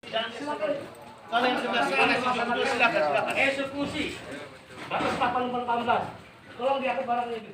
Kalau yang sebelah sana silakan. Eksekusi. Batas 18. Tolong diangkat barangnya itu.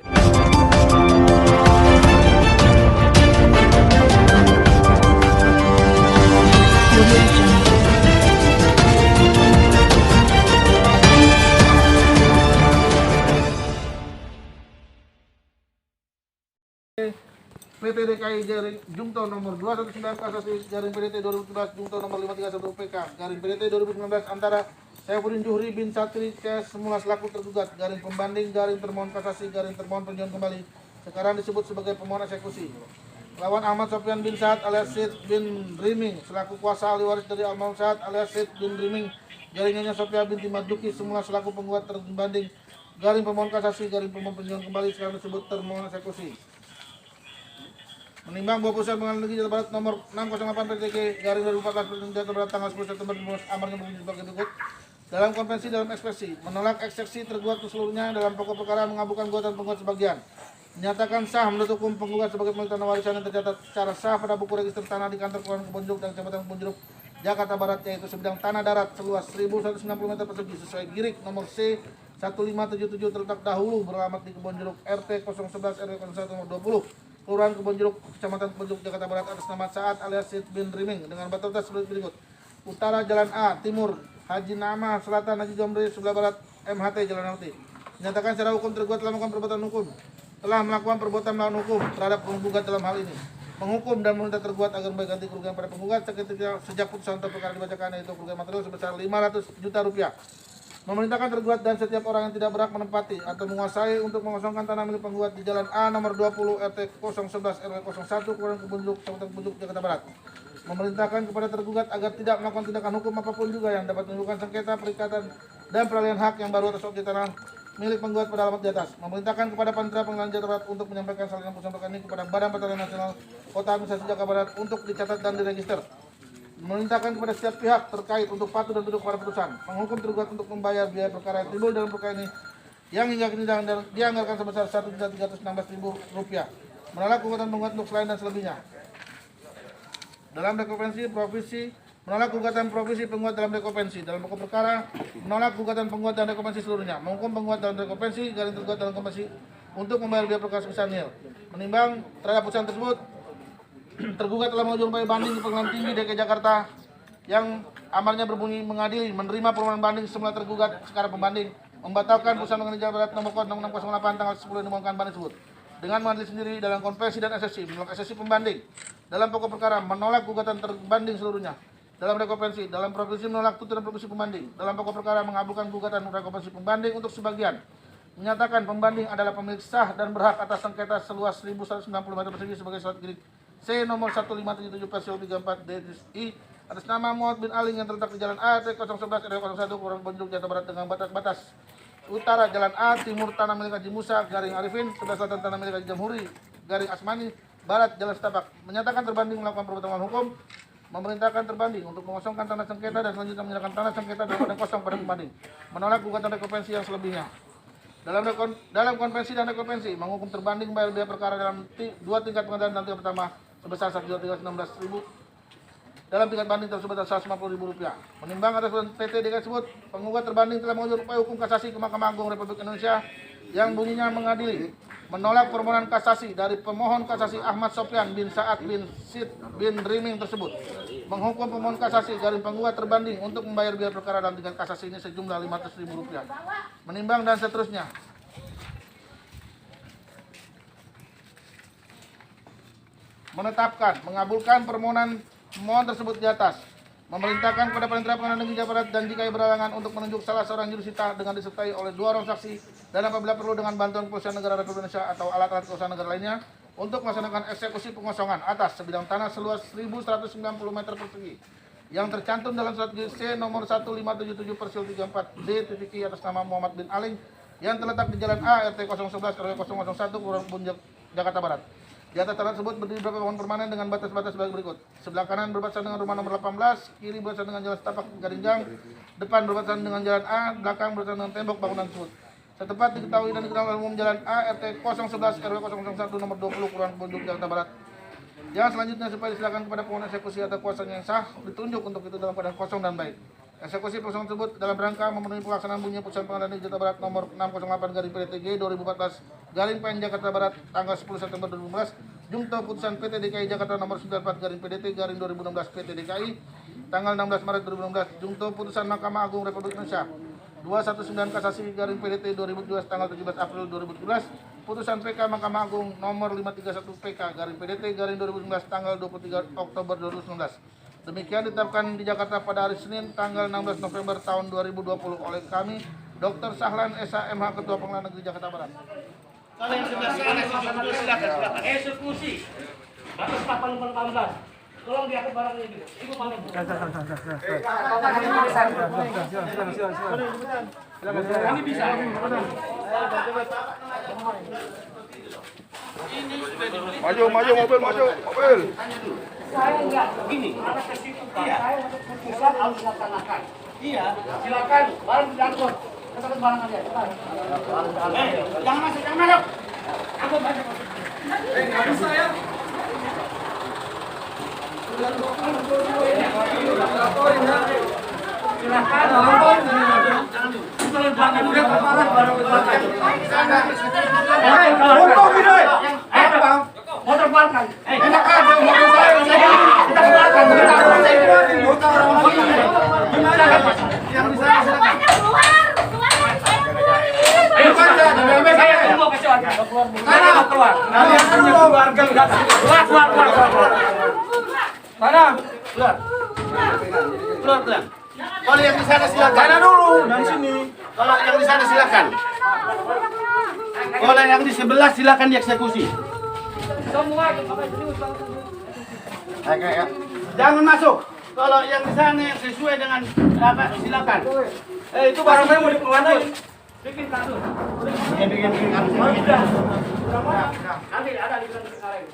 PT DKI garing Jungto nomor 219 kasasi garing PDT 2017 Jungto nomor 531 PK garing PDT 2019 antara Saifuddin Juhri bin Satri CS semula selaku tergugat garing pembanding garing termohon kasasi garing termohon peninjauan kembali sekarang disebut sebagai pemohon eksekusi lawan Ahmad Sofyan bin Saad alias Sid bin Riming selaku kuasa ahli waris dari almarhum Saad alias Sid bin Riming garing Nyonya Sofia binti Marzuki semula selaku penggugat terbanding garing pemohon kasasi garing pemohon peninjauan kembali sekarang disebut termohon eksekusi. Menimbang bahwa Putusan Pengadilan Negeri Jakarta Barat nomor 608 PTG garing 2014 Jakarta Barat tanggal 10 September amarnya berbunyi sebagai berikut. Dalam konvensi dalam ekspresi menolak eksepsi tergugat keseluruhnya dalam pokok perkara mengabulkan gugatan penggugat sebagian. Menyatakan sah menurut hukum penggugat sebagai pemilik tanah warisan yang tercatat secara sah pada buku register tanah di kantor Kelurahan Kebonjeruk dan Kecamatan Kebonjeruk Jakarta Barat yaitu sebidang tanah darat seluas 1.190 meter persegi sesuai girik nomor C 1577 terletak dahulu beralamat di Kebonjeruk RT 011 RW 01 nomor 20 Kelurahan Kebonjeruk, Kecamatan Kebonjeruk, Jakarta Barat atas nama Saad alias Sid bin Riming dengan batas seperti berikut. Utara Jalan A, Timur Haji Nama, Selatan Haji Jomri, sebelah Barat MHT Jalan LT. Menyatakan secara hukum tergugat telah melakukan perbuatan melawan hukum terhadap penggugat dalam hal ini. Menghukum dan meminta tergugat agar memberi ganti kerugian pada penggugat sejak putusan atau perkara dibacakan yaitu kerugian material sebesar 500 juta rupiah. Memerintahkan tergugat dan setiap orang yang tidak berhak menempati atau menguasai untuk mengosongkan tanah milik penggugat di Jalan A nomor 20 RT 011 RW 01 Kelurahan Kebonjeruk, Kecamatan Kebonjeruk, Jakarta Barat. Memerintahkan kepada tergugat agar tidak melakukan tindakan hukum apapun juga yang dapat menimbulkan sengketa, perikatan, dan peralihan hak yang baru atas objek tanah milik penggugat pada alamat di atas. Memerintahkan kepada Panitera Pengadilan Jakarta Barat untuk menyampaikan salinan putusan perkara ini kepada Badan Pertanahan Nasional Kota Administrasi Jakarta Barat untuk dicatat dan diregister. Memerintahkan kepada setiap pihak terkait untuk patuh dan tunduk pada putusan, menghukum tergugat untuk membayar biaya perkara yang timbul dalam perkara ini yang hingga kini dianggarkan sebesar Rp1.316.000, menolak gugatan penggugat untuk selain dan selebihnya. Dalam rekompensi provisi, menolak gugatan provisi penggugat dalam rekompensi dalam pokok perkara, menolak gugatan penggugat dan rekompensi seluruhnya, menghukum penggugat dalam rekompensi garing tergugat dalam rekompensi untuk membayar biaya perkara sebesar nil. Menimbang terhadap putusan tersebut, tergugat telah mengajukan upaya banding di Pengadilan Tinggi DKI Jakarta yang amarnya berbunyi mengadili menerima permohonan banding semula tergugat secara pembanding membatalkan putusan Pengadilan Jakarta Barat nomor 6608 tanggal 10 yang dimohonkan banding tersebut dengan mengadili sendiri dalam konversi dan eksepsi menolak eksepsi pembanding dalam pokok perkara menolak gugatan terbanding seluruhnya dalam rekompensi dalam provisi menolak tuntutan provisi pembanding dalam pokok perkara mengabulkan gugatan rekompensi pembanding untuk sebagian menyatakan pembanding adalah pemilik sah dan berhak atas sengketa seluas 1.190 meter persegi sebagai surat girik C nomor 1577 Persil 34 DSI atas nama Muhammad bin Aling yang terletak di Jalan A RT 011 RW 01 Kelurahan Kebonjeruk, Jakarta Barat dengan batas-batas utara Jalan A, timur tanah milik Haji Musa garing Arifin, sebelah selatan tanah milik Haji Jamhuri garing Asmani, barat Jalan Setapak. Menyatakan terbanding melakukan perbuatan melawan hukum, memerintahkan terbanding untuk mengosongkan tanah sengketa dan selanjutnya menyerahkan tanah sengketa dalam keadaan kosong pada pembanding, menolak gugatan rekompensi yang selebihnya. Dalam konvensi dan rekompensi menghukum terbanding bayar biaya perkara dalam dua tingkat pengadilan dalam tingkat pertama sebesar Rp1.316.000 dalam tingkat banding tersebut Rp150.000. Menimbang atas PT DKI tersebut, penggugat terbanding telah mengajukan upaya hukum kasasi ke Mahkamah Agung Republik Indonesia yang bunyinya mengadili menolak permohonan kasasi dari pemohon kasasi Ahmad Sofyan bin Saad bin Sid bin Riming tersebut, menghukum pemohon kasasi garing penggugat terbanding untuk membayar biaya perkara dalam tingkat kasasi ini sejumlah Rp500.000. Menimbang dan seterusnya. Menetapkan, mengabulkan permohonan pemohon tersebut di atas, memerintahkan kepada Panitera Pengadilan Negeri Jakarta Barat dan jika berhalangan untuk menunjuk salah seorang jurusita dengan disertai oleh 2 orang saksi dan apabila perlu dengan bantuan kepolisian negara Republik Indonesia atau alat-alat kepolisian negara lainnya untuk melaksanakan eksekusi pengosongan atas sebidang tanah seluas 1.190 meter persegi yang tercantum dalam surat C nomor 1577 Persil 34 D.I atas nama Muhammad bin Aling yang terletak di Jalan A RT 011 RW 001 Kelurahan Kebonjeruk, Jakarta Barat. Di atas tanah tersebut berdiri beberapa pohon permanen dengan batas-batas sebagai berikut. Sebelah kanan berbatasan dengan rumah nomor 18, kiri berbatasan dengan jalan setapak Garinjang, depan berbatasan dengan jalan A, belakang berbatasan dengan tembok bangunan tersebut. Setempat diketahui dan dikenal oleh umum Jalan A RT 011 RW 001 nomor 20 Kelurahan Kebonjeruk, Jakarta Barat. Yang selanjutnya supaya disilakan kepada pohon eksekusi atau kuasanya yang sah ditunjuk untuk itu dalam keadaan kosong dan baik. Eksekusi kosong tersebut dalam rangka memenuhi pelaksanaan bunyi putusan pengadilan negeri Jakarta Barat nomor 608 garing PDTG 2014 garing PN Jakarta Barat tanggal 10 September 2015 jungto putusan PT DKI Jakarta nomor 94 garing PDT garing 2016 PT DKI tanggal 16 Maret 2016 jungto putusan Mahkamah Agung Republik Indonesia 219 kasasi garing PDT 2012 tanggal 17 April 2017 putusan PK Mahkamah Agung nomor 531 PK garing PDT garing 2019 tanggal 23 Oktober 2019. Demikian ditetapkan di Jakarta pada hari Senin tanggal 16 November tahun 2020 oleh kami Dr. Sahlan SH MH Ketua Pengadilan Negeri Jakarta Barat. Kalau yang sebelah sana silakan. Eksekusi. Batas 18. Tolong diangkat barangnya juga. Ibu pamit. Ini bisa. Maju mobil. Saya enggak begini. Iya. Pusat harus dilaksanakan. Iya. Silakan. Barang diangkut. Katakan barang aja. Jangan masuk. Angkut aja. Nggak bisa ya. Silakan. Motor belakang. Enak aja mobil saya. Kita keluarkan. Yang di sana silakan. Ayo saja, saya tunggu kasih warga. Keluar. Kalian punya keluarga enggak? Keluar. Mana? Keluar. Kalau yang di sana silakan. Sana dulu, dari sini. Kalau yang di sana silakan. Kalau yang di sebelah silakan dieksekusi. Semua ya. Jangan masuk. Kalau yang di sana yang sesuai dengan apa silakan. Itu barang saya mau dikeluarin. Bikin kartu. Bikin kartu. Nanti ada di belakang sekarang.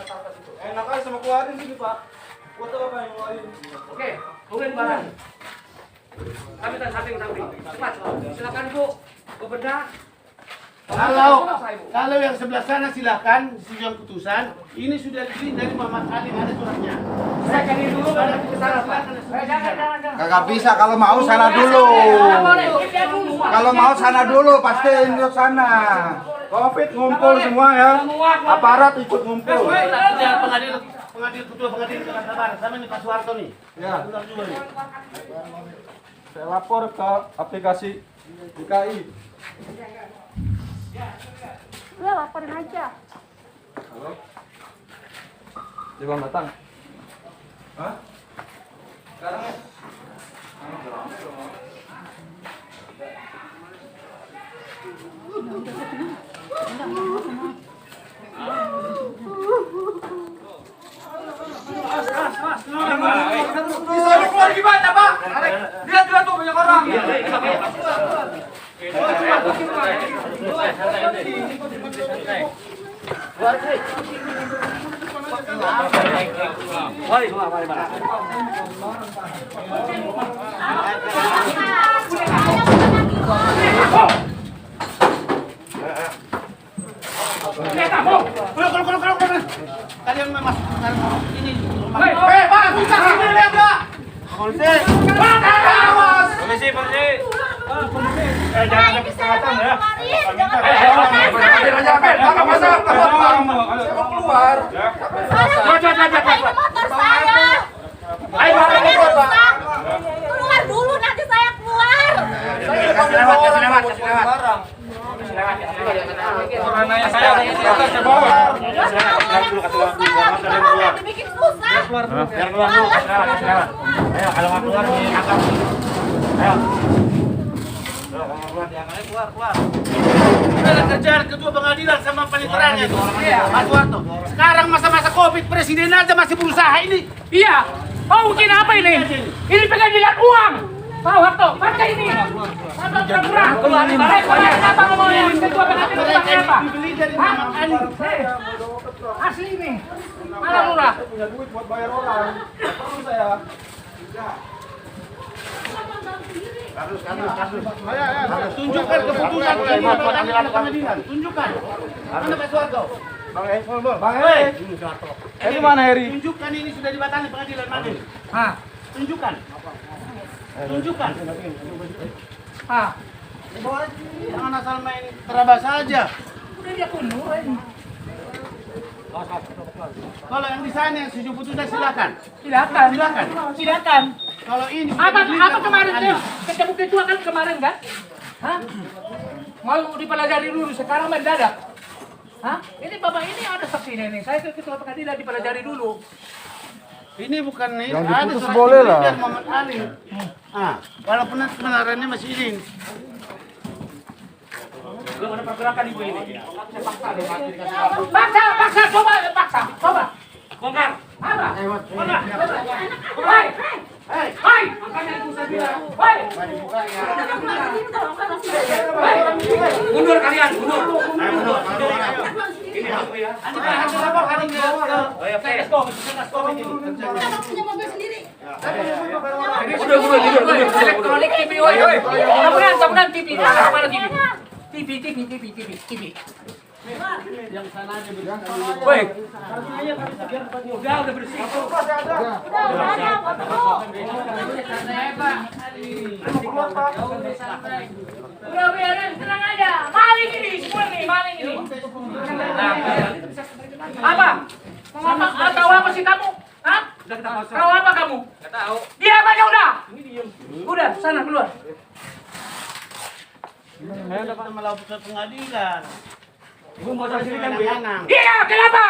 Enak aja sama keluarin sini, Pak. Foto apa yang keluarin? Oke, tungguin barang. Kami dan samping. Cepat, silakan Bu. Bebenah. Kalau yang sebelah sana silakan sidang putusan. Ini sudah dibeli dari Muhammad Ali, ada suratnya. Saya kasih dulu baru ke sana, Pak. Jangan. Kagak bisa kalau mau sana dulu. Kalau mau sana dulu pasti ikut sana. Covid ngumpul semua ya. Aparat ikut ngumpul. Ketua pengadilan Jakarta Barat sama nih Pak Soeharto nih. Ya. Saya lapor ke aplikasi DKI. Udah laporin aja. Halo. Coba datang. Hah? Sekarang ya? Bisa keluar gimana, Pak? Lihat tuh banyak orang. Kalian masuk ini rumah. Pak, bisa sini lihat, Pak. Polisi. Jangan sampai setengah ya. Keluar. Keluar dulu nanti saya keluar. Bikin susah. Ayo, kalau nggak keluar diangkat. Ayo. Keluar. Kita kerjaan ketua pengadilan sama paniteranya itu. Pak Soeharto. Sekarang masa-masa Covid presiden aja masih berusaha ini. Iya. Oh mungkin apa ini? Ini pengadilan uang. Pak Soeharto, pakai ini. Keluar di mana? Kenapa ngomongnya? Ketua pengadilan pakai apa? Dibeli dari Muhammad Ali. Asli ini. Mana lurah? Punya duit buat bayar orang. Perlu saya. Tunjukkan keputusan pengadilan. Tunjukkan. Mana Pak Soeharto? Bang Heri mana Heri? Tunjukkan ini sudah dibatalkan pengadilan mana ini? Hah? Tunjukkan. Tunjukkan. Hah? Jangan asal main terabas saja. Udah dia kundur ini. Kalau yang di sana yang 70 sudah silakan. Silakan. Silakan. Silakan. Kalau ini Apa kemarin tuh? Ketemu ketua kan kemarin kan? Hah? Mau dipelajari dulu sekarang mendadak. Hah? Ini Bapak ini ada saksinya nih. Saya ke ketua pengadilan dipelajari dulu. ini bukan nih. Yang Ada diputus surat boleh lah. dari Muhammad Ali. Walaupun nanti kebenarannya masih ini. Belum ada pergerakan ibu ini. Paksa, coba. Bongkar. Apa? Bongkar. Hai. Makanya itu saya bilang. Hai. Mundur kalian, mundur. Ini aku ya. Elektronik TV, woi. Taburan TV. Mana TV? TV. Yang sana aja bersih. Woi. Udah bersih. Udah biarin, tenang aja. Maling ini, semua nih, maling ini. Apa? Tahu apa sih kamu? Hah? Tahu apa kamu? Nggak tahu. Diam aja udah. Udah, sana keluar. Kita melakukan pengadilan. Gue mau cari sini kan, Anak-anak. iya, kenapa?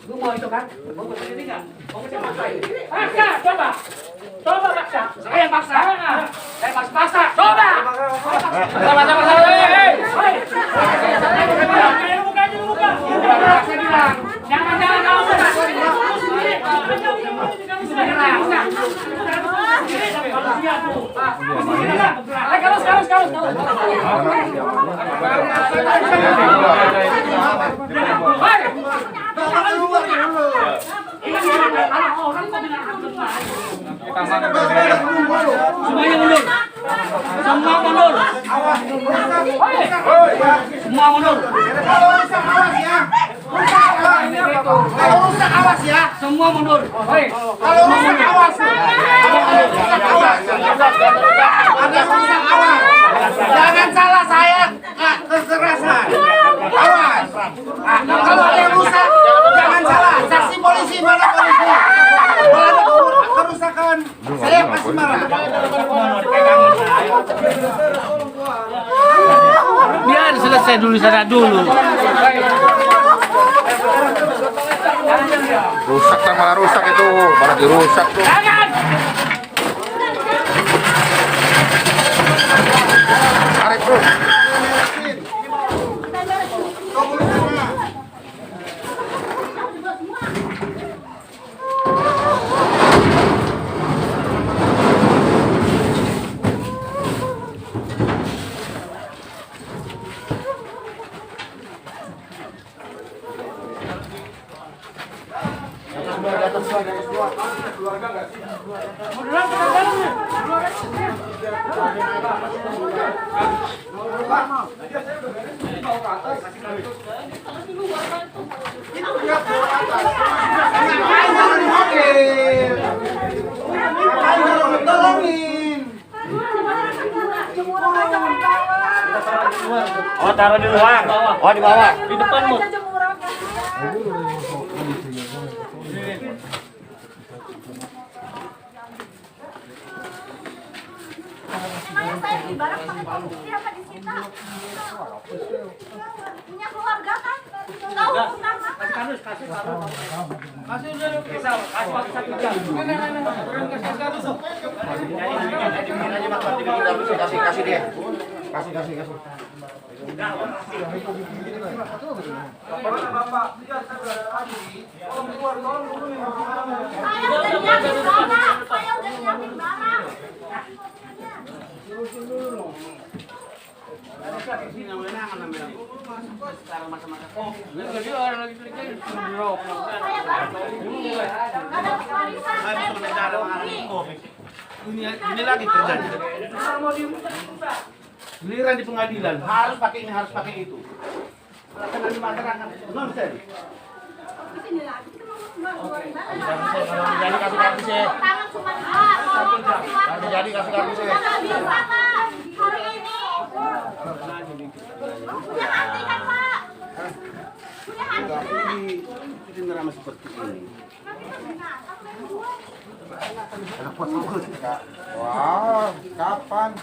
Gue mau itu kan? Mau cari sini kan? Mau ke paksa ini? Paksa, coba. Coba paksa. Saya yang paksa. Saya paksa. Coba. Sama-sama. Hei. Buka. Jangan kamu. Semuanya mundur. Semua mundur. Semua mundur. Kalau rusak awas ya. Kalau rusak awas ya. Semua mundur. Kalau rusak awas. Ada rusak awas. Jangan salah saya kekerasan. Awas. Kalau ada yang rusak, jangan salah. Saksi polisi mana polisi? Kalau ada kerusakan, saya pasti marah. Biar selesai dulu sana dulu. Rusak malah rusak itu, malah dirusak tuh. Jangan. Tarik bro. Oh, taruh di luar. Oh, di bawah. Di depanmu. Emangnya saya di barak pakai korupsi apa disita? Punya keluarga kan? Tahu bukan apa? Kasih dulu. Kasih dia. Kasih. Saya udah nyiapin barang. Ini lagi terjadi. Giliran di pengadilan harus pakai ini, harus pakai itu. Pelaksanaan di masyarakat nonsen. Kesini lagi kita mau Jadi kasih kardusnya. Tangan cuma dua. Tolong kasih waktu. Jadi kasih kardusnya. Nggak bisa Pak. Hari ini. Punya hati kan Pak? Punya hati. Ini drama seperti ini. Wah, kapan?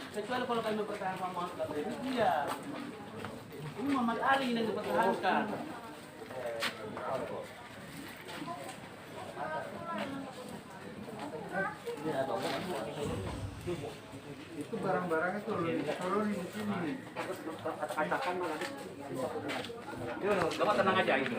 Kecuali kalau kami mempertahankan Muhammad ini dia. Ini Muhammad Ali yang dipertahankan. Itu barang-barangnya turunin di sini. Katakan mana? Yuk, tenang aja gitu.